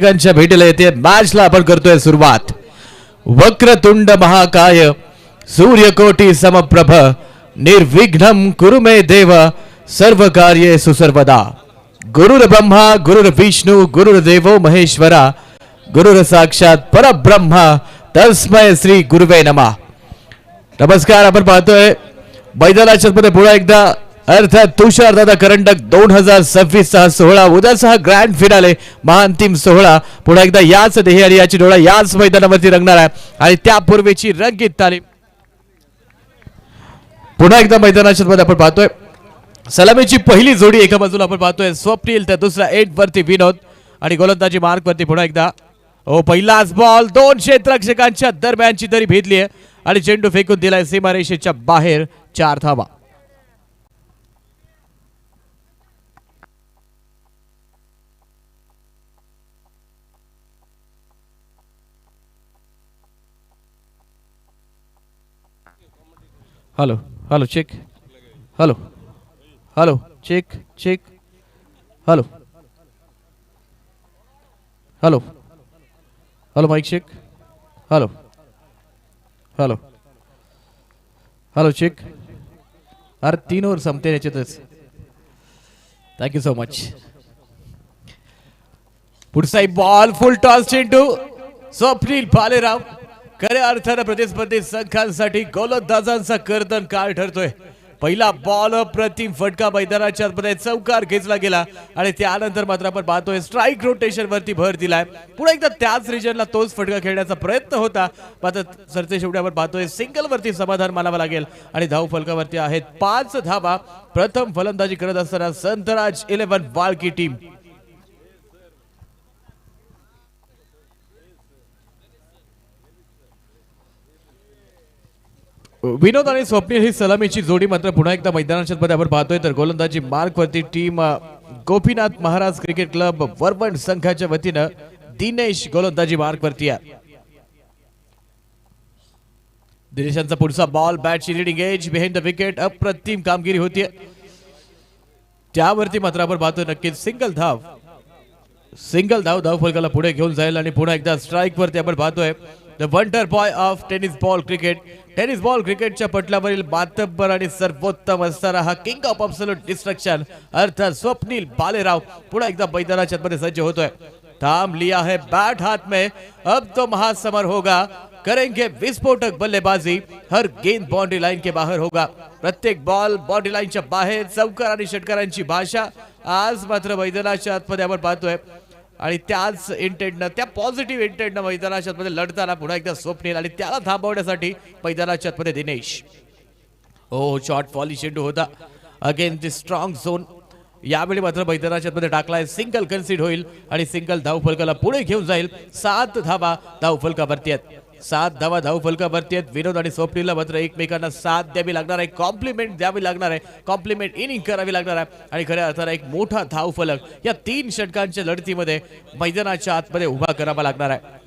भेटीला येते मॅचला आपण करतोय सुरुवात। वक्रतुंड महाकाय सूर्यकोटी समप्रभ निर्विघ्नं कुरु मे देव सर्व कार्येषु सर्वदा। गुरुर् ब्रह्मा गुरुर्विष्णु गुरुर्देवो महेश्वरा गुरुर् साक्षात परब्रह्म तस्मै श्री गुरुवे नमः। नमस्कार, आपण पाहतोय मैदानाच्या मध्ये पुन्हा एकदा अर्थात तुषार दादा करंडक 2026 चा सोहळा, उद्याचा ग्रँड फिनाले महाअंतिम सोहळा पुन्हा एकदा याच देही आणि याची डोळा याच मैदानावरती रंगणार आहे। आणि त्यापूर्वीची रंगीत तालीम पुन्हा एकदा मैदानाच्या मध्ये आपण पाहतोय सलामीची पहिली जोडी एका बाजूला आपण पाहतोय स्वप्नील, तर दुसरा एट वरती विनोद आणि गोलंदाजी मार्क वरती पुन्हा एकदा पहिलाच बॉल दोन क्षेत्ररक्षकांच्या दरम्यानची दरी भेदली आहे आणि चेंडू फेकून दिलाय सीमारेषेच्या बाहेर। 4 धावा। Hello hello check, hello hello check check, hello hello hello mike check, hello hello hello check. अरे 3 ओव्हर संपते याच्यातच। Thank you so much. पुढचा बॉल फुल टॉस चेंडू स्वप्नील भालेराव खऱ्या अर्थाने प्रतिस्पर्धी संघांसाठी गोलंदाजांचा कर्तन काळ ठरतोय। पहिला बॉल प्रतिम फटका मैदानाच्या मध्ये चौकार घेतला गेला आणि त्यानंतर मात्र आपण पाहतोय स्ट्राइक रोटेशन वरती भर दिलाय। पुढे एकदा त्याच रिजनला तोच फटका खेळण्याचा प्रयत्न होता, मात्र सरते शेवटी आपण पाहतोय सिंगल वरती समाधान मानावं लागेल आणि धाव फलकावरती आहेत 5 धावा। प्रथम फलंदाजी करत असताना संतराज 11 वाळकी टीम। विनोद आणि स्वप्नील ही सलामीची जोडी मात्र पुन्हा एकदा मैदानाच्या मध्ये आपण पाहतोय, तर गोलंदाजी मार्क वरती team Gopinath Maharaj cricket club Varvand संघाच्या वतीनं दिनेश गोलंदाजी मार्क वरती आहे। दिनेशांचा पुढचा बॉल बॅटची leading edge behind the wicket, अप्रतिम कामगिरी होतीये त्यावरती मात्र आपण पाहतोय नक्कीच सिंगल धाव फलकाला पुढे घेऊन जाईल आणि पुन्हा एकदा स्ट्राइक वरती आपण पाहतोय the wonder boy of tennis ball क्रिकेटच्या पटलावरील मातब्बर आणि सर्वोत्तम असणारा हा किंग ऑफ अब्सोल्यूट डिस्ट्रक्शन अर्थात स्वप्नील भालेराव पुन्हा एकदा मैदानाच्या मध्ये सज्ज होतोय। थाम लिया है बैट हाथ में, अब तो महासमर होगा, करेंगे विस्फोटक बल्लेबाजी, हर गेंद बाउंड्री लाइन के बाहर होगा। प्रत्येक बॉल बाउंड्री लाईनच्या बाहेर, चौकार आणि षटकारांची भाषा आज मात्र मैदानाच्या आतमध्ये आपण पाहतोय आणि त्याच इंटेंटनं त्या पॉझिटिव्ह इंटेंटनं मैदानाच्या मध्ये लढताना पुन्हा एकदा स्वप्नील आणि त्याला थांबवण्यासाठी मैदानाच्या मध्ये दिनेश। शॉर्ट फॉली चेंडू होता अगेन दी स्ट्रॉंग झोन, यावेळी मात्र मैदानाच्या मध्ये टाकलाय, सिंगल कन्सीड होईल आणि सिंगल धाव फलकाला पुढे घेऊन जाईल। 7 धावा धाव फलकावरती आहेत, 7 धावा धाव फलकावरती आहेत। विनोद आणि स्वप्नीलला मात्र एकमेकांना साथ द्यावी लागणार आहे, कॉम्प्लिमेंट द्यावी लागणार आहे, कॉम्प्लिमेंट इनिंग करावी लागणार आहे आणि खऱ्या अर्थाने एक मोठा धाव फलक या 3 षटकांच्या लढतीमध्ये मैदानाच्या आतमध्ये उभा करावा लागणार आहे।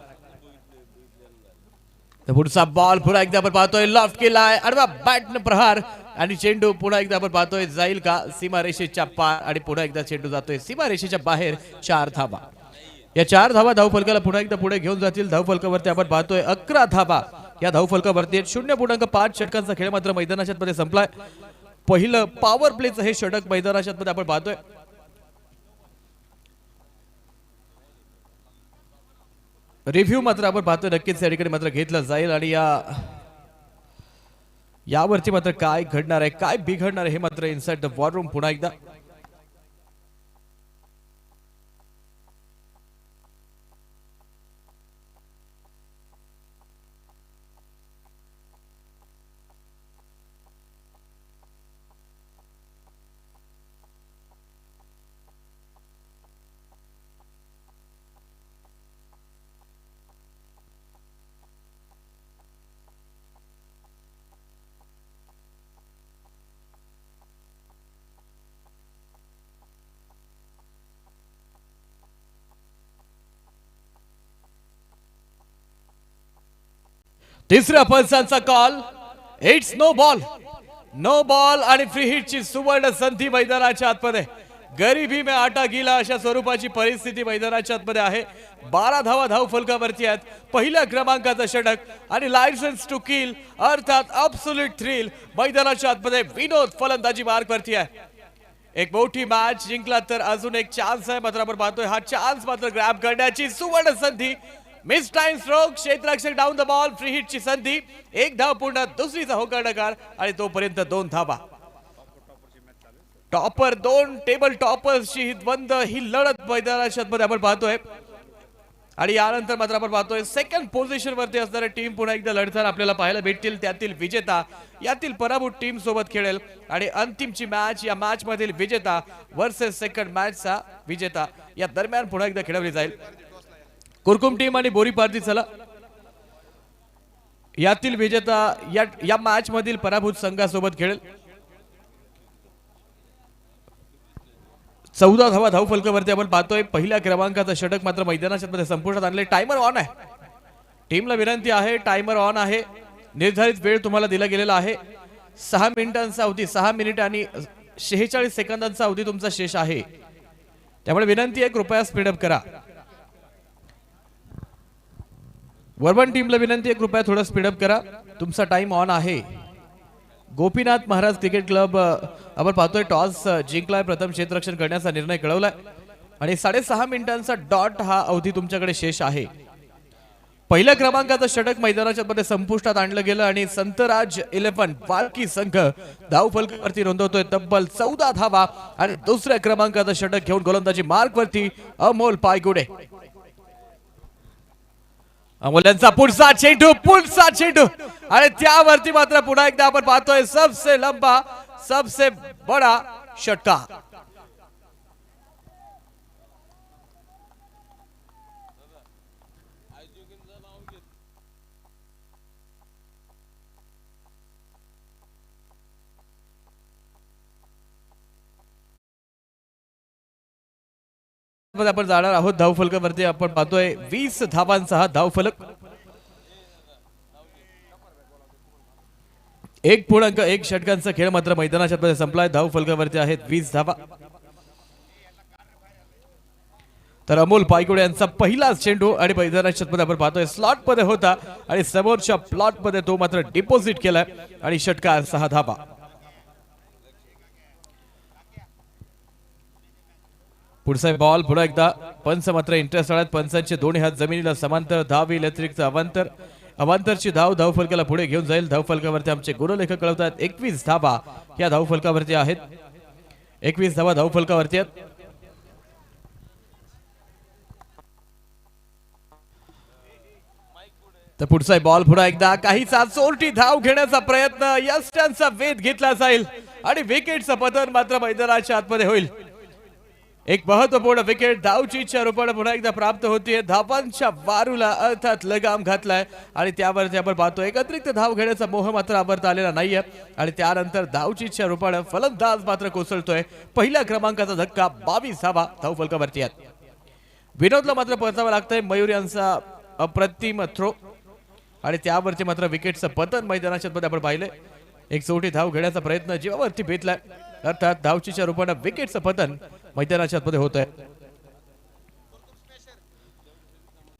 पुढचा बॉल पुन्हा एकदा आपण पाहतोय लॉफ्ट केलाय, आडवा बॅटनं प्रहार आणि चेंडू पुन्हा एकदा आपण पाहतोय जाईल का सीमारेषेच्या पार आणि पुन्हा एकदा चेंडू जातोय सीमारेषेच्या बाहेर। 4 धावा, या 4 धावा धाव फलकाला पुन्हा एकदा पुढे घेऊन जातील। धाव फलकावरती आपण पाहतोय 11 धावा या धाव फलकावरती 0.5 षटकांचा खेळ मात्र मैदानाच्या मध्ये संपलाय। पहिलं पॉवर प्लेचं हे षटक मैदानाच्या मध्ये आपण पाहतोय। रिव्ह्यू मात्र आपण पाहतोय नक्कीच या ठिकाणी मात्र घेतलं जाईल आणि यावरती मात्र काय घडणार आहे, काय बिघडणार आहे हे मात्र इनसाइड द वॉर रूम पुन्हा एकदा। तिसऱ्या पंचांचा कॉल, इट्स नो बॉल आणि फ्री हिटची सुवर्ण संधी मैदानाच्या आतमध्ये। गरिबी में आटा गिला अशा स्वरूपाची परिस्थिती मैदानाच्या आतमध्ये आहे. 12 धावा धाव फलकावरती आहेत. पहिल्या क्रमांकाचं षटक आणि लायसन्स टू किल अर्थात अब्सोल्यूट थ्रिल मैदानाच्या आतमध्ये विनोद फलंदाजी मार्कवरती आहे. एक मोठी मॅच जिंकला तर अजून एक चान्स आहे. मात्र आपण पाहतोय हा चान्स मात्र ग्रॅब करण्याची सुवर्ण संधी. मिस टाइम स्ट्रोक, क्षेत्ररक्षक डाऊन द बॉल, फ्री हिटची संधी, एक धाव पूर्ण, दुसरीचा होकारणकार आणि तोपर्यंत 2 धावा. टॉपर 2 टेबल टॉपर्सची द्वंद्व ही लढत मैदानाच्या मध्ये आपण पाहतोय. आणि यानंतर मात्र आपण पाहतोय सेकंड पोझिशन वरती असणारी टीम पुन्हा एकदा लढताना आपल्याला पाहायला भेटतील. त्यातील विजेता यातील पराभूत टीम सोबत खेळेल आणि अंतिमची मॅच या मॅच मधील विजेता वर्सेस सेकंड मॅचचा विजेता या दरम्यान पुन्हा एकदा खेळवली जाईल. कुरकुम टीम आणि बोरी पारधी चला यातील विजेता या मॅच मधील पराभूत संघासोबत खेळेल. 14 धावा धाव फलकावरती आपण पाहतोय. पहिल्या क्रमांकाचं षटक मात्र मैदानाच्या मध्ये संपुष्टात आणले. टायमर ऑन आहे. टीमला विनंती आहे, टायमर ऑन आहे. निर्धारित वेळ तुम्हाला दिला गेलेला आहे. 6 मिनिटांचा अवधी, 6 मिनिट आणि 46 सेकंदांचा अवधी तुमचा शेष आहे. त्यामुळे विनंती आहे कृपया स्पीडअप करा. वर्मन टीमला विनंती आहे कृपया थोडं स्पीडअप करा. तुमचा टाइम ऑन आहे. गोपीनाथ महाराज क्रिकेट क्लब आपण पाहतोय टॉस जिंकलाय, प्रथम क्षेत्ररक्षण करण्याचा निर्णय कळवलाय आणि 6.5 मिनिटांचा डॉट हा अवधी तुमच्याकडे शेष आहे. पहिल्या क्रमांकाचं षटक मैदानाच्या मध्ये संपुष्टात आणलं गेलं आणि संतराज 11 वाळकी संघ धाव फलकावरती नोंदवतोय तब्बल 14 धावा आणि दुसऱ्या क्रमांकाचं षटक घेऊन गोलंदाजी मार्कवरती अमोल पायगुडे. अमोल्यांचा पुढचा चेंडू आणि त्यावरती मात्र पुन्हा एकदा आपण पाहतोय सबसे लंबा सबसे बडा षटका. आपण जाणार आहोत धाव फलकावरती. आपण पाहतोय 20 धावांचा हा धाव फलक. 1.1 षटकांचा खेळ मात्र मैदानाच्या मध्ये संपलाय. धाव फलकावरती आहेत 20 धावा. तर अमोल पायगुडे यांचा पहिलाच चेंडू आणि मैदानाच्या मध्ये आपण पाहतोय स्लॉट मध्ये होता आणि समोरच्या प्लॉट मध्ये तो मात्र डिपॉझिट केलाय आणि षटकार 6 धावा. पुढचा बॉल पुन्हा एकदा पंच मात्र इंटरेस्ट आल्यात. पंचांचे दोन्ही हात जमिनीला समांतर, धाव येईल अतिरिक्त अवांतरची धाव धाव फलकाला पुढे घेऊन जाईल. धाव फलकावरती आमचे गुणलेखक कळवतात 21 धावा या धाव फलकावरती आहेत. 21 धावा धाव फलकावरती आहेत. तर पुढचा बॉल पुन्हा एकदा काहीचा चोरटी धाव घेण्याचा प्रयत्न, यस्टनचा वेध घेतला जाईल आणि विकेटचं पतन मात्र मैदानाच्या आतमध्ये होईल. एक महत्वपूर्ण विकेट धावची इच्छा रूपाने पुन्हा एकदा प्राप्त होतीये. धावांच्या वारूला अर्थात लगाम घातलाय आणि त्यावरती आपण पाहतो एक अतिरिक्त धाव घेण्याचा मोह मात्र आवरता आलेला नाहीये आणि त्यानंतर धावची इच्छा रूपाने फलंदाज मात्र कोसळतोय. पहिल्या क्रमांकाचा धक्का 22 धावा धाव फलकावरती आहेत. विनोदला मात्र परतावं लागतंय. मयूर यांचा अप्रतिम थ्रो आणि त्यावरती मात्र विकेटचं पतन मैदानाच्या मध्ये आपण पाहिले. एक चौटी धाव घेण्याचा प्रयत्न जीवावरती बेतलाय अर्थात धावचीच्या रूपाने विकेटचं पतन मैदानाच्या मध्ये होत आहे.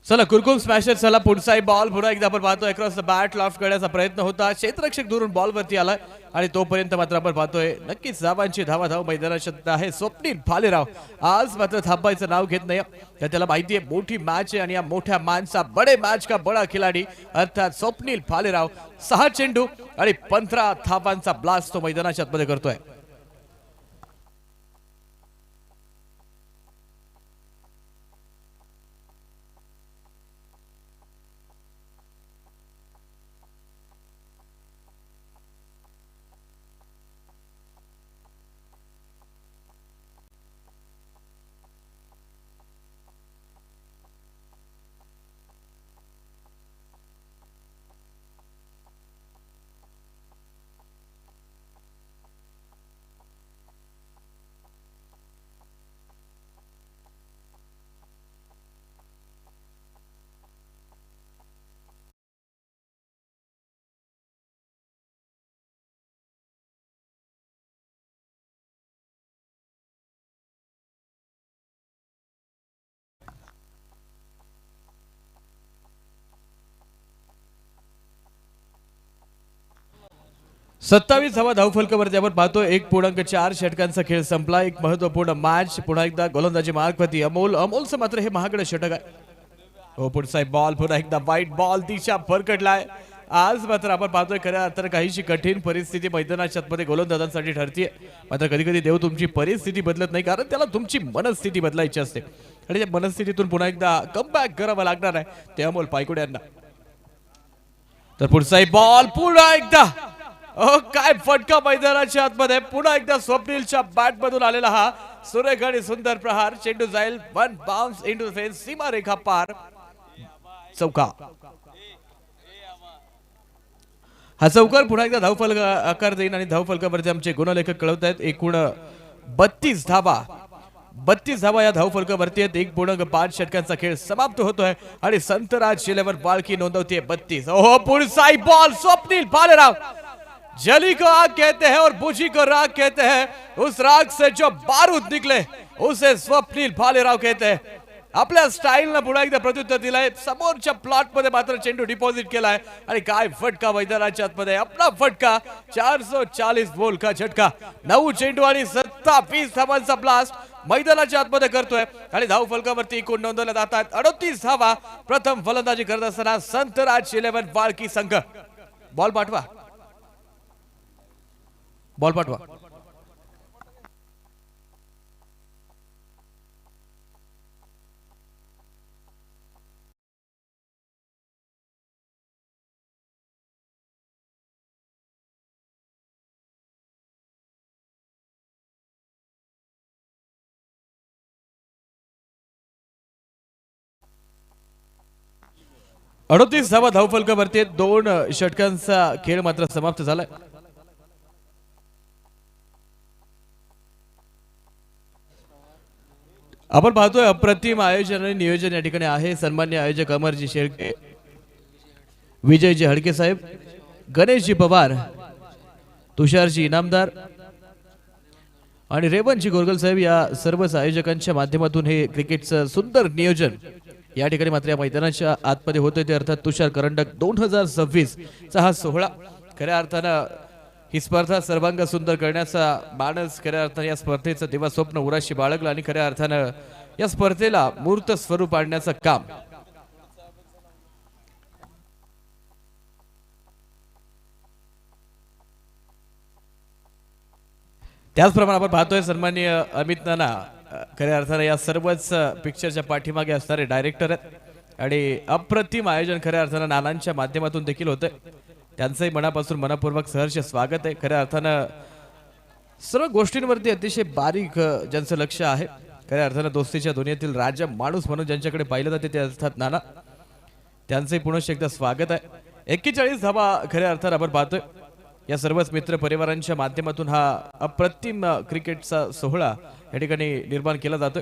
चला कुरकुम स्मॅशर चला पुढचा बॉल पुन्हा एकदा आपण पाहतोय अक्रॉस द बॅट लॉफ्ट करण्याचा प्रयत्न होता. क्षेत्ररक्षक दुरून बॉल वरती आलाय आणि तोपर्यंत मात्र आपण पाहतोय नक्कीच धावांची धाव मैदानात आहे. स्वप्नील भालेराव आज मात्र थांबायचं नाव घेत नाही. त्याला माहिती आहे मोठी मॅच आहे आणि या मोठ्या मॅचचा बडे मॅच का बडा खिलाडी अर्थात स्वप्नील भालेराव 6 चेंडू आणि 15 धावांचा ब्लास्ट तो मैदानाच्या मध्ये करतोय. 27 धावा धावफलकावरती आपण पाहतो 1.4 षटकांचा खेळ संपला. एक महत्वपूर्ण मॅच. पुन्हा एकदा गोलंदाजी मार्गवरती अमोलचं मात्र हे महागडं षटक आहे. हो पुढचा बॉल पुन्हा एकदा वाईट बॉल दिशा भरकटलाय. आज मात्र आपण पाहतोय खऱ्या अर्थानं काहीशी कठीण परिस्थिती मैदानाच्या आतमध्ये गोलंदाजांसाठी ठरतीये. मात्र कधी कधी देव तुमची परिस्थिती बदलत नाही, कारण त्याला तुमची मनस्थिती बदलायची असते आणि त्या मनस्थितीतून पुन्हा एकदा कमबॅक करावं लागणार आहे ते अमोल पायकुडे यांना. तर पुढचा बॉल पुन्हा एकदा काय फटका मैदानाच्या आतमध्ये. पुन्हा एकदा स्वप्नीलच्या बॅट मधून आलेला हा सुरेख आणि सुंदर प्रहार. चेंडू जाईल वन बाउन्स इंटू फेन्स, सीमा रेखा पार, चौका. हा चौकार पुन्हा एकदा धावफलक आकार देईन आणि धावफलकावरती आमचे गुणलेखक कळवत आहेत. एकूण 32 धावा या धावफलकावरती आहेत. 1.5 षटकांचा खेळ समाप्त होतोय आणि संतराज शिलेवर बाळकी नोंदवते 32. ओहो पुढचा बॉल स्वप्नील भालेराव. जली को आग कहते हैं और बुझी को राग कहते हैं. उस राग से जो बारूद निकले उसे स्वप्नील भालेराव कहते हैं. आपल्या स्टाईलनं पुन्हा एकदा प्रत्युत्तर दिलंय. समोरच्या प्लॉट मध्ये मात्र चेंडू डिपॉझिट केलाय आणि काय फटका मैदानाच्या आतमध्ये. आपला फटका 440 बॉल का झटका. 9 चेंडू आणि 27 धावांचा ब्लास्ट मैदानाच्या आतमध्ये करतोय आणि धावफलकावरती एकूण नोंदवल्या जातात 38 धावा. प्रथम फलंदाजी करत असताना संतराज 11 बाळकी संघ. बॉल पाठवा. 38 धावा धावफलकावरती 2 षटकांचा खेळ मात्र समाप्त झालाय. आपण पाहतोय अप्रतिम आयोजन आणि नियोजन या ठिकाणी आहे. सन्मान्य आयोजक अमरजी शेळके, विजयजी हडके साहेब, गणेशजी पवार, तुषारजी इनामदार आणि रेवणजी गोरगल साहेब या सर्वच आयोजकांच्या माध्यमातून हे क्रिकेटचं सुंदर नियोजन या ठिकाणी मात्र या मैदानाच्या आतमध्ये होतोय. ते अर्थात तुषार करंडक 2026 चा हा सोहळा. खऱ्या अर्थानं ही स्पर्धा सर्वांग सुंदर करण्याचा मानस खऱ्या अर्थानं या स्पर्धेचं दिवा स्वप्न उराशी बाळगलं आणि खऱ्या अर्थानं या स्पर्धेला मूर्त स्वरूप आणण्याचं काम त्याचप्रमाणे आपण पाहतोय. सन्माननीय अमित नाना खऱ्या अर्थानं या सर्वच पिक्चरच्या पाठीमागे असणारे डायरेक्टर आहेत आणि अप्रतिम आयोजन खऱ्या अर्थानं नानांच्या माध्यमातून देखील होतंय. त्यांचंही मनापासून मनपूर्वक सहर्ष स्वागत आहे. खऱ्या अर्थानं सर्व गोष्टींवरती अतिशय बारीक ज्यांचं लक्ष आहे. खऱ्या अर्थानं दोस्तीच्या दुनियेतील राजा माणूस म्हणून ज्यांच्याकडे पाहिलं जाते ते असतात नाना. त्यांचंही पुनश्च एकदा स्वागत आहे. 41 धावा खऱ्या अर्थानं आपण पाहतोय. या सर्वच मित्र परिवारांच्या माध्यमातून हा अप्रतिम क्रिकेटचा सोहळा या ठिकाणी निर्माण केला जातोय.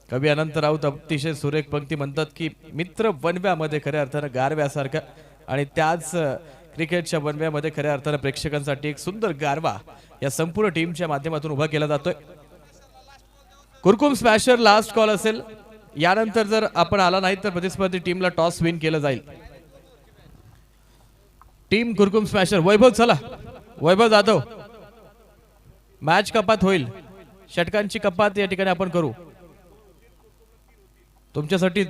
कवी अनंत राऊत अतिशय सुरेख पंक्ती म्हणतात की मित्र वनव्यामध्ये खऱ्या अर्थानं गारव्यासारखा आणि त्याच क्रिकेटच्या वनव्यामध्ये खऱ्या अर्थानं प्रेक्षकांसाठी एक सुंदर गारवा या संपूर्ण टीमच्या माध्यमातून उभा केला जातोय. कुरकुम स्मॅशर लास्ट कॉल असेल. यानंतर जर आपण आला नाही तर प्रतिस्पर्धी टीमला टॉस विन केलं जाईल. टीम कुरकुम स्मॅशर वैभव, चला वैभव जाधव, मॅच कपात होईल. षटकांची कपात या ठिकाणी आपण करू तुमच्यासाठी.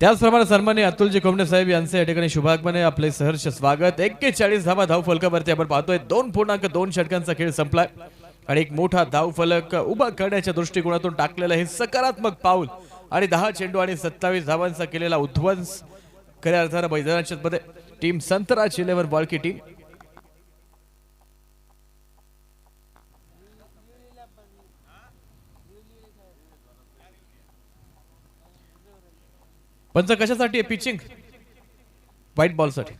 त्याचप्रमाणे सन्माननीय अतुलजी कोंबडे साहेब यांचे या ठिकाणी शुभागमन आहे. आपले सहर्ष स्वागत. 41 धावा धावफलकावरती आपण पाहतोय. 2.2 षटकांचा खेळ संपलाय आणि एक मोठा धावफलक उभा करण्याच्या दृष्टिकोनातून टाकलेलं हे सकारात्मक पाऊल आणि 10 चेंडू आणि 27 धावांचा केलेला उध्वंस खऱ्या अर्थानं मैदानाच्या मध्ये टीम संतराज 11 बाळकी टीम. पंच कशासाठी आहे? पिचिंग व्हाईट बॉल साठी.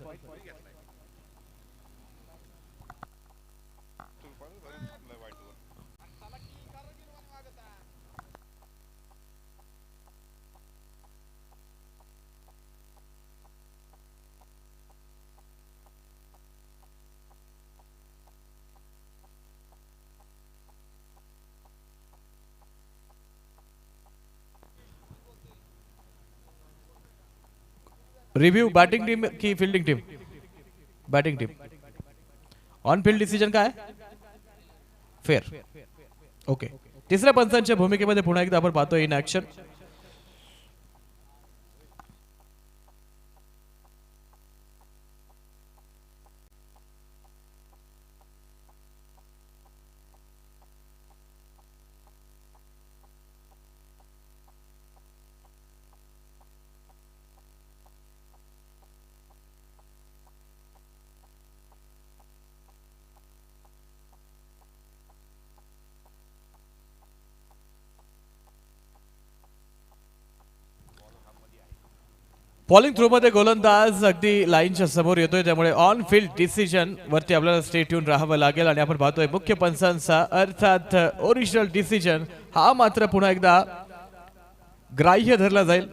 रिव्ह्यू बॅटिंग टीम की fielding team? Batting team. On field decision काय? फेअर. ओके. तिसऱ्या पंचांच्या भूमिकेमध्ये पुन्हा एकदा आपण पाहतोय इन ऍक्शन. बॉलिंग थ्रो मध्ये गोलंदाज अगदी लाईनच्या समोर येतोय, त्यामुळे ऑन फील्ड डिसिजन वरती आपल्याला स्टे ट्यून राहावं लागेल. आणि आपण पाहतोय मुख्य पंचांचा अर्थात ओरिजिनल डिसिजन हा मात्र पुन्हा एकदा ग्राह्य धरला जाईल.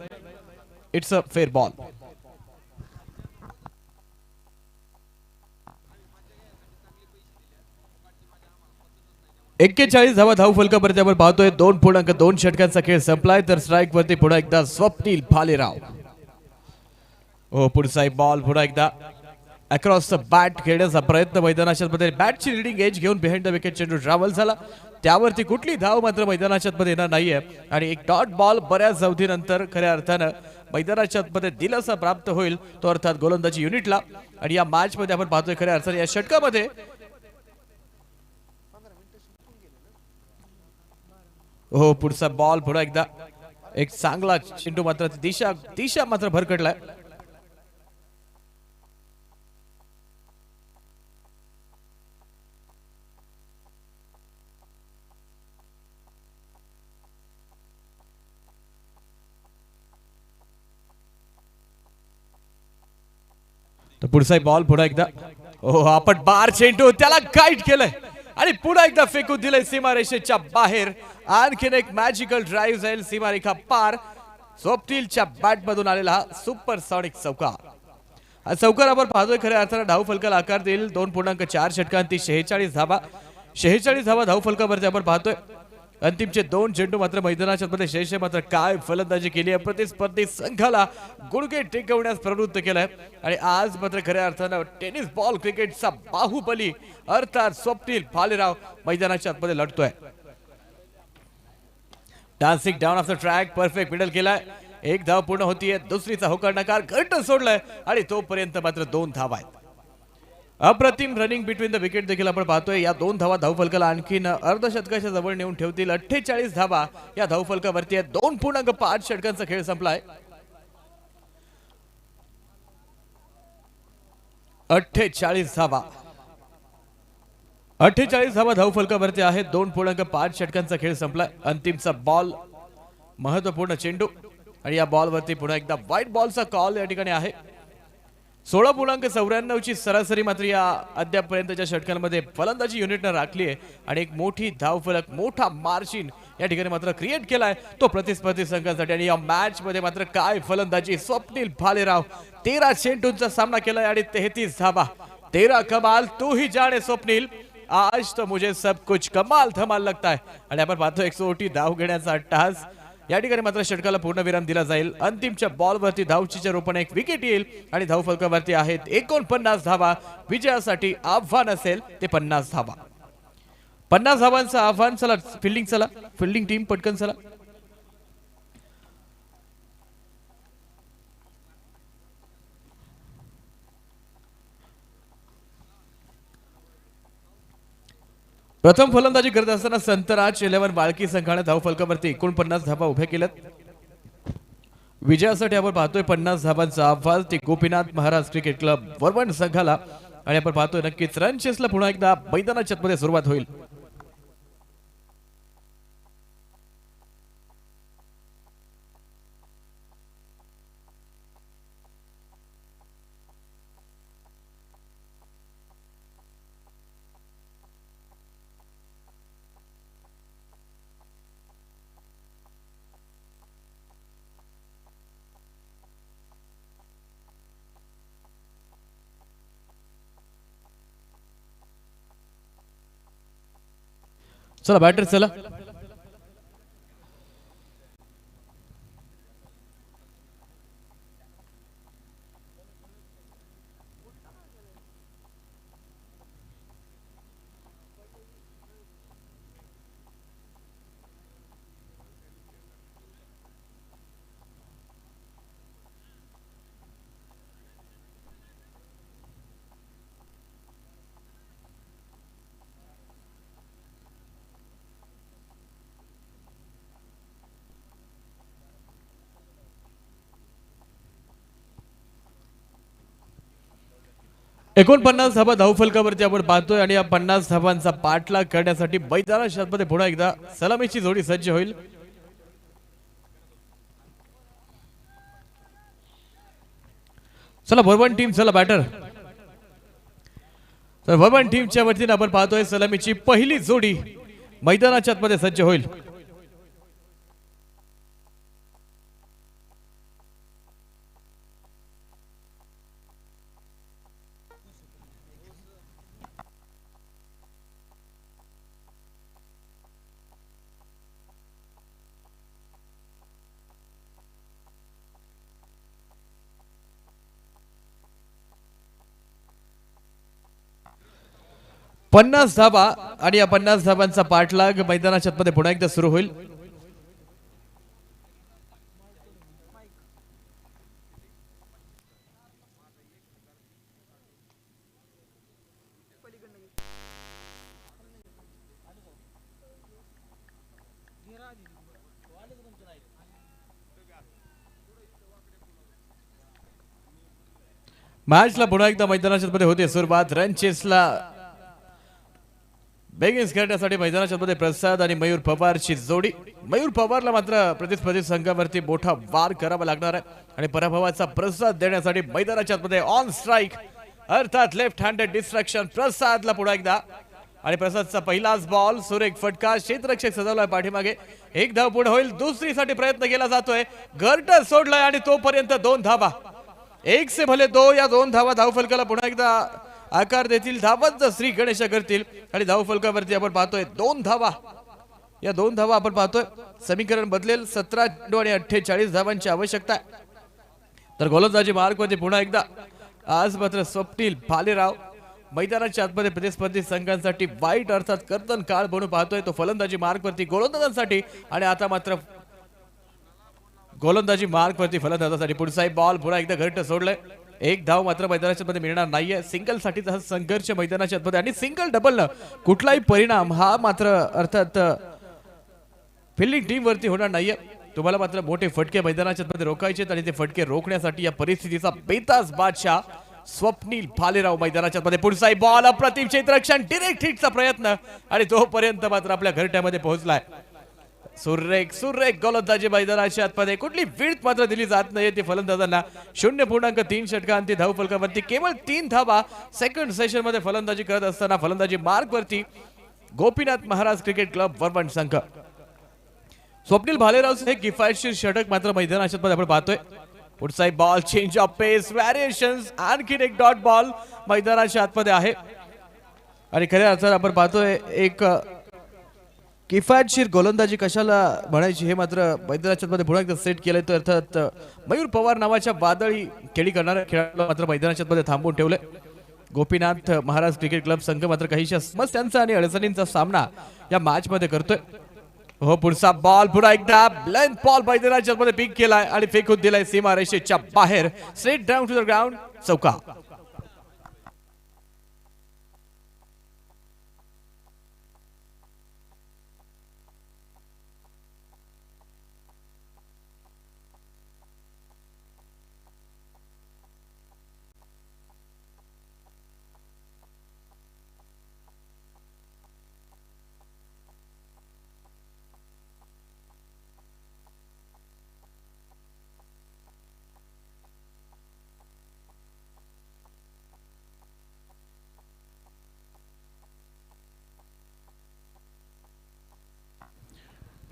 It's a fair ball. एक्केचाळीस धावा धाव फलकावरती आपण पाहतोय. 2.2 षटकांचा खेळ संपलाय. तर स्ट्राईक वरती पुन्हा एकदा स्वप्नील भालेराव. हो, पुढचा बॉल पुन्हा एकदा अक्रॉस द बॅट खेळण्याचा प्रयत्न मैदानाच्या मध्ये. बॅटची लीडिंग एज घेऊन बिहाइंड द विकेट चेंडू ट्रॅव्हल झाला. त्यावरती कुठली धाव मात्र मैदानाच्या मध्ये येणार नाहीये. आणि एक डॉट बॉल बऱ्याच अवधीनंतर खऱ्या अर्थानं मैदानाच्या मध्ये दिलासा प्राप्त होईल, तो अर्थात गोलंदाजी युनिटला. आणि या मॅच मध्ये आपण पाहतोय खऱ्या अर्थाने या षटकामध्ये हो, पुढचा बॉल पुन्हा एकदा एक चांगला चेंडू मात्र दिशा मात्र भरकटलाय. तर पुढचा बॉल पुन्हा एकदा हो, आपण बार चेंडू त्याला गाईड केलंय आणि पुन्हा एकदा फेकून दिलंय सीमारेषेच्या बाहेर. आणखीन एक मॅजिकल ड्राईव्ह जाईल सीमारेखा पार. स्वप्नीलच्या बॅट मधून आलेला हा सुपरसॉनिक चौकार. हा चौकार आपण पाहतोय खऱ्या अर्थानं धाव फलकाला आकार देईल. 2.4 षटकांती 46 धावा. 46 धावा धाव फलकावरती आपण पाहतोय. अंतिमचे 2 चेंडू मात्र मैदानाच्या मध्ये शेष मात्र काय फलंदाजी केली आहे. प्रतिस्पर्धी संघाला गुडघे टेकवण्यास प्रवृत्त केलंय. आणि आज मात्र खऱ्या अर्थानं टेनिस बॉल क्रिकेटचा बाहुबली अर्थात स्वप्नील भालेराव मैदानाच्या मध्ये लढतोय. Dancing down off the track perfect middle केलाय. एक धाव पूर्ण होतीये. दुसरीचा होकार नकार घट्ट सोडलाय आणि तोपर्यंत मात्र 2 धावा आहेत. अप्रतिम रनिंग बिटवीन द विकेट देखील आपण पाहतोय. या 2 धावा धावफलकाला आणखीन अर्धशतकाच्या जवळ नेऊन ठेवतील. 48 धावा या धावफलकावरती आहेत. 2.5 षटकांचा खेळ संपलाय. 48 धावा 48 धावा धावफलकावरती आहेत. 2.5 षटकांचा खेळ संपलाय. अंतिमचा बॉल महत्वपूर्ण चेंडू आणि या बॉलवरती पुन्हा एकदा व्हाईट बॉलचा कॉल या ठिकाणी आहे. 16.94 ची सरासरी मात्र या अद्यापपर्यंतच्या षटकांमध्ये फलंदाजी युनिटनं राखली आहे. आणि एक मोठी धावफलक मोठा मार्जिन या ठिकाणी मात्र क्रिएट केलाय तो प्रतिस्पर्धी संघासाठी. आणि या मॅच मध्ये मात्र काय फलंदाजी. स्वप्नील भालेराव 13 चेंडूंचा सामना केलाय आणि 33 धावा. 13 कमाल. तू ही जाने स्वप्नील, आज तो मुझे सब कुछ कमाल धमाल लगता है. आणि आपण पाहतो 100 धाव घेण्याचा अट्टहास. या ठिकाणी मात्र षटकाला पूर्णविराम दिला जाईल. अंतिमच्या बॉलवरती धावचीच्या रूपाने एक विकेट येईल आणि धावफलकावरती आहेत 49 धावा. विजयासाठी आव्हान असेल ते 50 धावा. 50 धावांचं आव्हान. चला फिल्डिंग टीम पटकन चला. प्रथम फलंदाजी करत असताना संतराज 11 बाळकी संघाने धावफलकावरती 49 धावा उभ्या केल्यात. विजयासाठी आपण पाहतोय 50 धावांचा आव्हान ते गोपीनाथ महाराज क्रिकेट क्लब वरवण संघाला. आणि आपण पाहतोय नक्कीच रन चेसला पुन्हा एकदा मैदानाच्या मध्ये सुरुवात होईल. चला बॅटर चला. 49 धावा धावफलकावरती आपण पाहतोय आणि या 50 धावांचा पाठलाग करण्यासाठी मैदानाच्या आतमध्ये पुन्हा एकदा सलामीची जोडी सज्ज होईल. चला वर्वन टीम, चला बॅटर. तर वर्वन टीमच्या वतीने आपण पाहतोय सलामीची पहिली जोडी मैदानाच्या आतमध्ये सज्ज होईल. पन्नास धावा आणि या 50 धावांचा पाठलाग मैदानाच्या आतमध्ये पुन्हा एकदा सुरू होईल. मॅचला पुन्हा एकदा मैदानाच्या आतमध्ये होते सुरुवात. रन चेसला बेगिन्स खेळण्यासाठी मैदानाच्या मध्ये प्रसाद आणि मयूर पवारची जोडी. मयूर पवारला मात्र प्रतिस्पर्धी संघावरती मोठा वार करावा लागणार आहे आणि पराभवाचा प्रसाद देण्यासाठी मैदानाच्या मध्ये ऑन स्ट्राइक अर्थात लेफ्ट हँडेड डिस्ट्रॅक्शन प्रसादला पुन्हा एकदा. आणि प्रसादचा पहिलाच बॉल, सुरेख फटका, क्षेत्ररक्षक सजवलाय पाठीमागे. एक धाव पुढे होईल, दुसरीसाठी प्रयत्न केला जातोय, गर्टर सोडलाय आणि तोपर्यंत 2 धावा. एक से भले दो, या 2 धावा धावफलकाला पुन्हा एकदा आकार देतील. धावांचा श्री गणेश करतील आणि धावफलकावरती आपण पाहतोय 2 धावा. या 2 धावा आपण पाहतोय. समीकरण बदलेल. 17 चेंडू आणि 48 धावांची आवश्यकता आहे. तर गोलंदाजी मार्कवरती पुन्हा एकदा आज मात्र स्वप्नील भालेराव मैदानाच्या आतमध्ये प्रतिस्पर्धी संघांसाठी वाईट अर्थात कर्तन काळ बनून पाहतोय. तो फलंदाजी मार्कवरती गोलंदाजांसाठी आणि आता मात्र गोलंदाजी मार्कवरती फलंदाजांसाठी. पुढचा बॉल पुन्हा एकदा घट्ट सोडलंय. एक धाव मात्र मैदानाच्या मध्ये मिळणार नाहीये. सिंगल साठीचा संघर्ष मैदानाच्या मध्ये आणि सिंगल डबल न कुठलाही परिणाम हा मात्र अर्थात फिल्डिंग टीम वरती होणार नाहीये. तुम्हाला मात्र मोठे फटके मैदानाच्या मध्ये रोखायचे आणि ते फटके रोखण्यासाठी या परिस्थितीचा बेताज बादशाह स्वप्नील भालेराव मैदानाच्या मध्ये. पुढचा बॉल, अप्रतिम क्षेत्ररक्षण, डायरेक्ट हिटचा प्रयत्न आणि तोपर्यंत मात्र आपल्या घरट्यामध्ये पोहोचलाय. सुरेख सुरेख गोलंदाजी मैदानाच्या आतमध्ये. कुठली विड्थ मात्र दिली जात नाही ती फलंदाजांना. 0.3 षटकांती धावफलकावरती केवळ 3 धावा सेकंड सेशन मध्ये फलंदाजी करत असताना फलंदाजी मार्कवरती गोपीनाथ महाराज क्रिकेट क्लब वरवंट संघ. स्वप्नील भालेरावचं हे किफायतशीर षटक मात्र मैदानाच्या आतमध्ये आपण पाहतोय. पुढचा ball, change of pace, variations, आणखीन एक डॉट बॉल मैदानाच्या आतमध्ये आहे आणि खऱ्या अर्थात आपण पाहतोय एक किफायतशीर गोलंदाजी कशाला म्हणायची हे मात्र मैदानाच्या मध्ये पुन्हा एकदा सेट केलंय. तर अर्थात मयूर पवार नावाच्या वादळी खेळी करणाऱ्या खेळाडूला मात्र मैदानाच्या मध्ये थांबवून ठेवलंय. गोपीनाथ महाराज क्रिकेट क्लब संघ मात्र काहीशा समस्यांचा आणि अडचणींचा सामना या मॅच मध्ये करतोय. हो, पुढचा बॉल पुन्हा एकदा ब्लेंथ बॉल मैदानाच्या मध्ये पिक केलाय आणि फेकून दिलाय सीमारेषेच्या बाहेर, straight down to the ground, चौका.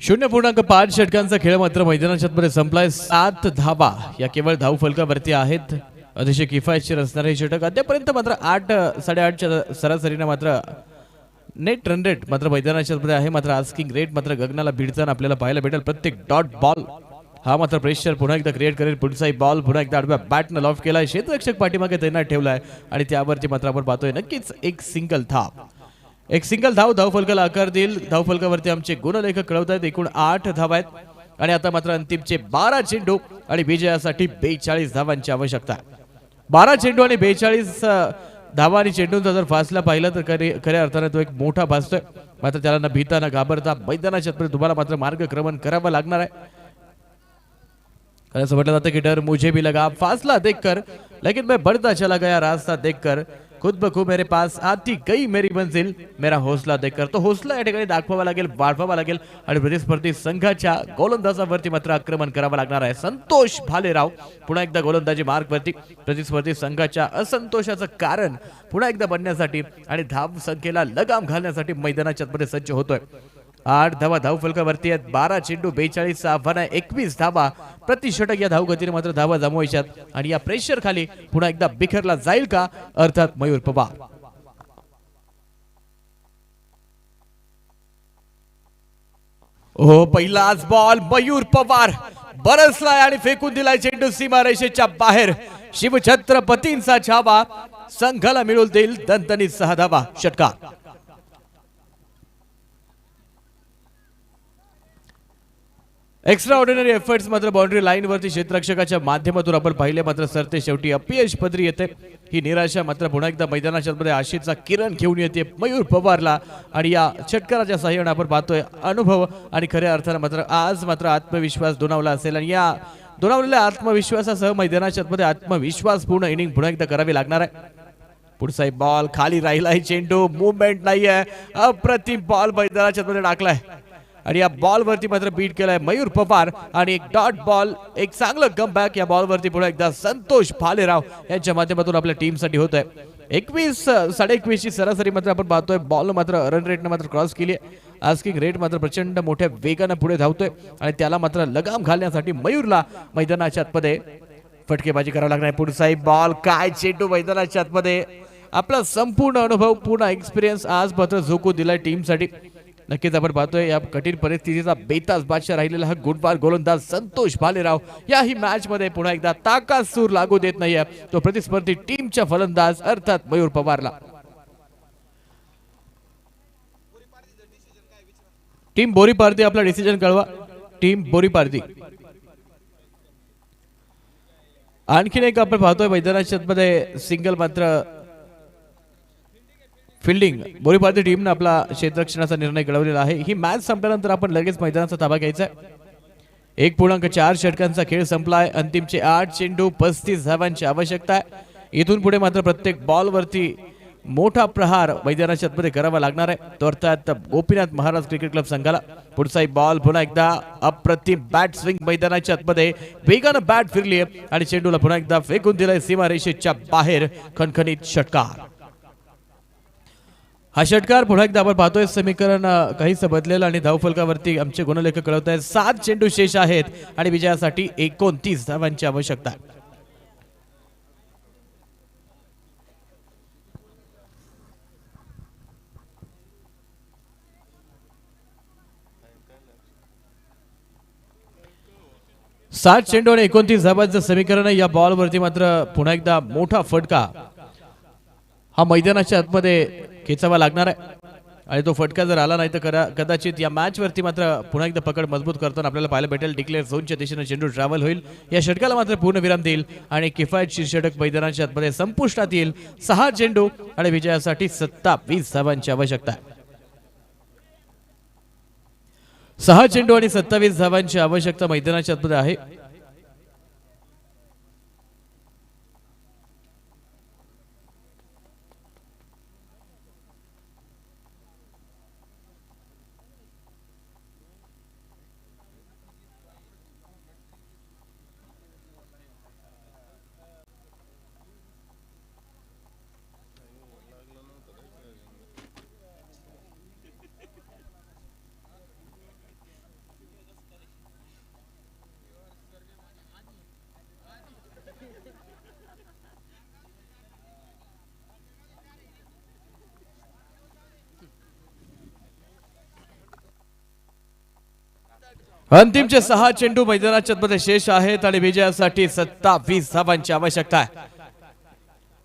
शून्य 0.5 षटकांचा खेळ मात्र मैदानाच्या मध्ये संपलाय. 7 धावा या केवळ धावफलकावरती आहेत. अतिशय किफायतशीर असणारे षटक. अद्यापर्यंत मात्र 8-8.5च्या सरासरीने मात्र नेट रन रेट मात्र मैदानाच्या मध्ये आहे. मात्र आस्किंग रेट मात्र गगनाला भिडताना आपल्याला पाहायला भेटेल. प्रत्येक डॉट बॉल हा मात्र प्रेशर पुन्हा एकदा क्रिएट करेल. पुढचाही बॉल पुन्हा एकदा आडव्या बॅटनं लॉफ्ट केलाय. क्षेत्ररक्षक पाठीमागे तैनात ठेवलाय आणि त्यावरती मात्र आपण पाहतोय नक्कीच एक सिंगल धाव. एक सिंगल धाव धावफलकाला आकार देईल. धावफलकावरती आमचे गुणलेखक कळवत आहेत. एकूण 8 धावा आहेत आणि आता मात्र अंतिमचे 12 चेंडू आणि विजयासाठी 42 धावांची आवश्यकता आहे. 12 चेंडू आणि 42 धावा आणि चेंडूंचा जर फासला पाहिला तर खऱ्या अर्थाने तो एक मोठा भासतोय. मात्र त्याला न भीता न घाबरता मैदानाच्या तुम्हाला मात्र मार्गक्रमण करावं लागणार आहे. असं म्हटलं जातं की डर मुझे भी लगा, फासला देखकर लेकिन मैं बढ़ता चला गया, रास्ता देखकर खुद बखूब मेरे पास आती गई मेरी मंजिल मेरा हौसला देखकर. तो हौसला या ठिकाणी दाखवावा लागेल, वाढवावा लागेल आणि प्रतिस्पर्धी संघाच्या गोलंदाजावरती मात्र आक्रमण करावं लागणार आहे. संतोष भालेराव पुन्हा एकदा गोलंदाजी मार्गवरती. प्रतिस्पर्धी संघाच्या असंतोषाचं कारण पुन्हा एकदा बनण्यासाठी आणि धाव संख्येला लगाम घालण्यासाठी मैदानाच्या आतमध्ये सज्ज होतोय. 8 धावा धावफलकावरती आहेत. 12 चेंडू 42 आव्हान आहे. 21 धावा प्रति षटक या धावगतीने मात्र धावा जमवायच्यात आणि या प्रेशर खाली पुन्हा एकदा बिखरला जाईल का, अर्थात मयूर पवार. हो, पहिलाच बॉल मयूर पवार बरसलाय आणि फेकून दिलाय चेंडू सीमारेषेच्या बाहेर. शिवछत्रपतींचा छावा संघाला मिळवून देईल दणदणीत 6 धावा. षटकार. एक्स्ट्रा ऑर्डिनरी एफर्ट्स मात्र बाउंड्री लाईन वरती क्षेत्ररक्षकाच्या माध्यमातून आपण पाहिले, मात्र सरते शेवटी अपयश पदरी येते. ही निराशा मात्र पुन्हा एकदा मैदानाच्या मध्ये आशेचा किरण घेऊन येते मयूर पवारला आणि या षटकाराच्या साह्याने आपण पाहतोय अनुभव आणि खऱ्या अर्थाने मात्र आज मात्र आत्मविश्वास दुणावला असेल आणि या दुणावलेल्या आत्मविश्वासासह मैदानाच्या मध्ये आत्मविश्वास पूर्ण इनिंग पुन्हा एकदा करावी लागणार आहे. पुढचा बॉल खाली राहिलाय, चेंडू मुवमेंट नाहीये, अप्रतिम बॉल मैदानाच्या मध्ये टाकलाय आणि या बॉल वरती मात्र बीट केलाय मयूर पवार आणि एक डॉट बॉल, एक चांगलं कमबॅक या बॉल वरती पुन्हा एकदा संतोष भालेराव यांच्या माध्यमातून आपल्या टीम साठी होत आहे. 21-21 ची सरासरी मात्र आपण पाहतोय. बॉल मात्र रन रेट मात्र क्रॉस केली आहे. आस्किंग रेट मात्र प्रचंड मोठ्या वेगाने पुढे धावतोय आणि त्याला मात्र लगाम घालण्यासाठी मयूरला मैदानाच्या आतमध्ये फटकेबाजी करावी लागणार. पुढचा बॉल, काय चेंडू मैदानाच्या आतमध्ये. आपला संपूर्ण अनुभव, पूर्ण एक्सपिरियन्स आज मात्र झोकून दिलाय टीम साठी. नक्कीच आपण पाहतोय या कठीण परिस्थितीचा बेताज बादशाह राहिलेला हा गुणवार गोलंदाज संतोष भालेराव याही मॅच मध्ये पुन्हा एकदा ताकात सूर लागू देत नाहीये तो प्रतिस्पर्धी टीमच्या फलंदाज अर्थात मयूर पवारला. टीम बोरीपारधी आपला डिसिजन कळवा. टीम बोरीपारधी. आणखीन एक आपण पाहतोय मैदानाच्या मध्ये सिंगल मात्र फिल्डिंग बोरीपारधी टीमने आपला क्षेत्ररक्षणाचा निर्णय घडवलेला आहे. ही मॅच संपल्यानंतर आपण लगेच मैदानाचा ताबा घ्यायचा आहे. 1.4 षटकांचा खेळ संपलाय. अंतिमचे 8 चेंडू 35 धावांची आवश्यकता आहे. इथून पुढे मात्र प्रत्येक बॉल वरती मोठा प्रहार मैदानाच्या आतमध्ये करावा लागणार आहे, तो अर्थात गोपीनाथ महाराज क्रिकेट क्लब संघाला. पुढचा बॉल पुन्हा एकदा अप्रतिम बॅट स्विंग मैदानाच्या आतमध्ये वेगानं बॅट फिरली आणि चेंडूला पुन्हा एकदा फेकून दिलाय सीमारेषेच्या बाहेर. खणखणीत षटकार. हा षटकार पुन्हा एकदा आपण पाहतोय. समीकरण काहीच बदलेलं आणि धावफलकावरती आमचे गुणलेखक कळवत आहेत 7 चेंडू शेष आहेत आणि विजयासाठी 29 धावांची आवश्यकता आहे. सात चेंडू आणि 29 धावांचं समीकरण आहे. या बॉलवरती मात्र पुन्हा एकदा मोठा फटका हा मैदानाच्या आतमध्ये खेचावा लागणार आहे आणि तो फटका जर आला नाही तर कदाचित या मॅच वरती मात्र पुन्हा एकदा पकड मजबूत करताना आपल्याला पाहायला भेटेल. डिक्लेअर झोनच्या दिशेने चेंडू ट्रॅव्हल होईल. या षटकाला मात्र पूर्ण विराम देईल आणि किफायतशीर षटक मैदानाच्या आतमध्ये संपुष्टात येईल. 6 चेंडू आणि विजयासाठी 27 धावांची आवश्यकता आहे. 6 चेंडू आणि 27 धावांची आवश्यकता मैदानाच्या आतमध्ये आहे. अंतिमचे 6 चेंडू मैदानाच्या मध्ये शेष आहेत आणि विजयासाठी 27 धावांची आवश्यकता आहे.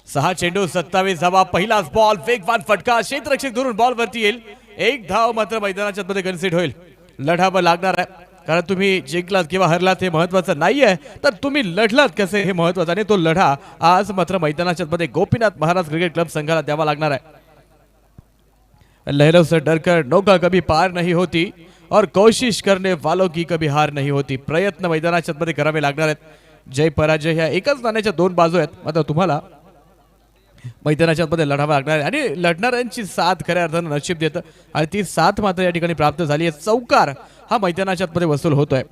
6 चेंडू 27 धावा. पहिलाच बॉल, वेगवान फटका, क्षेत्ररक्षक दुरून बॉल वरती येईल. 1 धाव मात्र मैदानाच्या मध्ये कन्सिड होईल. लढावं लागणार आहे कारण तुम्ही जिंकलात किंवा हरलात हे महत्वाचं नाहीये, तर तुम्ही लढलात कसे हे महत्वाचं आणि तो लढा आज मात्र मैदानाच्या मध्ये गोपीनाथ महाराज क्रिकेट क्लब संघाला द्यावा लागणार आहे. लहरों से डरकर नौका कभी पार नहीं होती और कोशिश करने वालों की कभी हार नहीं होती. प्रयत्न मैदानाच्या मध्ये करावे लागणार आहेत. जय पराजय ह्या एकाच नाण्याच्या 2 बाजू आहेत. मात्र तुम्हाला मैदानाच्या मध्ये लढावं लागणार आहे आणि लढणाऱ्यांची साथ खऱ्या अर्थानं नशीब देतं आणि ती साथ मात्र या ठिकाणी प्राप्त झाली आहे. चौकार हा मैदानाच्या मध्ये वसूल होतोय.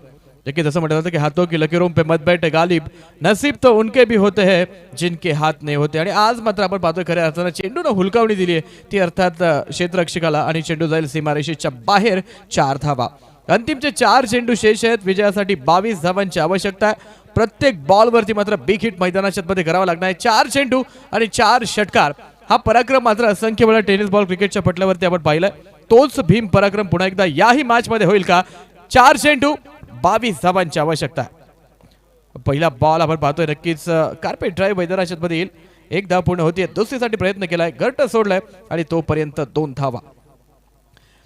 देखील जसं म्हटलं जातं की हाथों की लकीरों पे मत बैठे गालिब, नसीब तो उनके भी होते हैं जिनके हात नाही होते. आणि आज मात्र आपण पाहतोय खऱ्या अर्थानं चेंडूनं हुलकावणी दिली आहे ती अर्थात क्षेत्ररक्षकाला आणि चेंडू जाईल सीमारेषेच्या बाहेर 4 धावा. अंतिमचे 4 चेंडू शेष आहेत. विजयासाठी 22 धावांची आवश्यकता आहे. प्रत्येक बॉलवरती मात्र बिग हिट मैदानाच्या मध्ये करावा लागणार आहे. 4 चेंडू आणि 4 षटकार हा पराक्रम मात्र असंख्य वेळा टेनिस बॉल क्रिकेटच्या पटलावरती आपण पाहिलाय. तोच भीम पराक्रम पुन्हा एकदा याही मॅच मध्ये होईल का? 4 चेंडू 22 धावांची आवश्यकता आहे. पहिला बॉल आपण पाहतोय नक्कीच कार्पेट ड्राईव्ह मैदानाच्या मध्ये येईल. 1 धाव पूर्ण होतीये. दुसरीसाठी प्रयत्न केलाय, घट्ट सोडलाय आणि तोपर्यंत 2 धावा.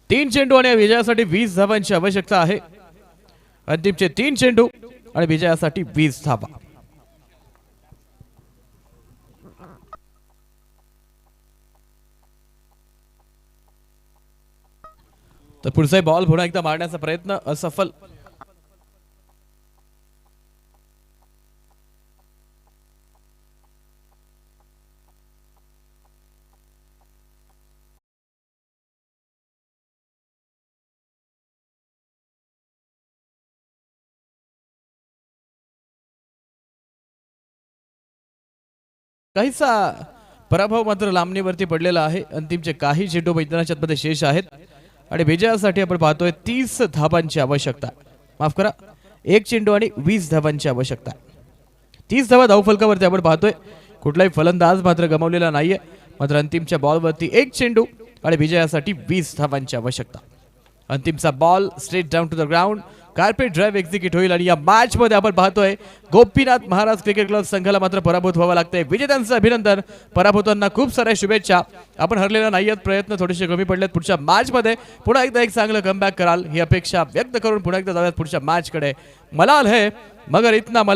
3 चेंडू आणि विजयासाठी 20 धावांची आवश्यकता आहे. अंतिमचे 3 चेंडू आणि विजयासाठी 20 धावा. तर पुढचा बॉल पुन्हा एकदा मारण्याचा प्रयत्न असफल. काहीसा पराभव मात्र लांबणीवरती पडलेला आहे. अंतिमचे काही चेंडू मैदानाच्या मध्ये शेष आहेत आणि विजयासाठी आपण पाहतोय 30 धावांची आवश्यकता. माफ करा, 1 चेंडू आणि 20 धावांची आवश्यकता. 30 धावा धावफलकावरती आपण पाहतोय. कुठलाही फलंदाज मात्र गमावलेला नाहीये. मात्र अंतिमच्या बॉलवरती 1 चेंडू आणि विजयासाठी 20 धावांची आवश्यकता. अंतिमचा ball straight down to the ground. Carpet drive execute होईल आणि या मॅच मध्ये आपण पाहतोय गोपीनाथ महाराज क्रिकेट क्लब संघाला मात्र पराभूत व्हावं लागतंय. विजेत्यांचं अभिनंदन, पराभूतांना खूप साऱ्या शुभेच्छा. आपण हरलेला नाहीयेत, प्रयत्न थोडेसे कमी पडलेत. पुढच्या मॅच मध्ये पुन्हा एकदा एक चांगलं कमबॅक कराल ही अपेक्षा व्यक्त करून पुन्हा एकदा जाऊयात पुढच्या मॅच कडे. मलाल है मगर इतना मला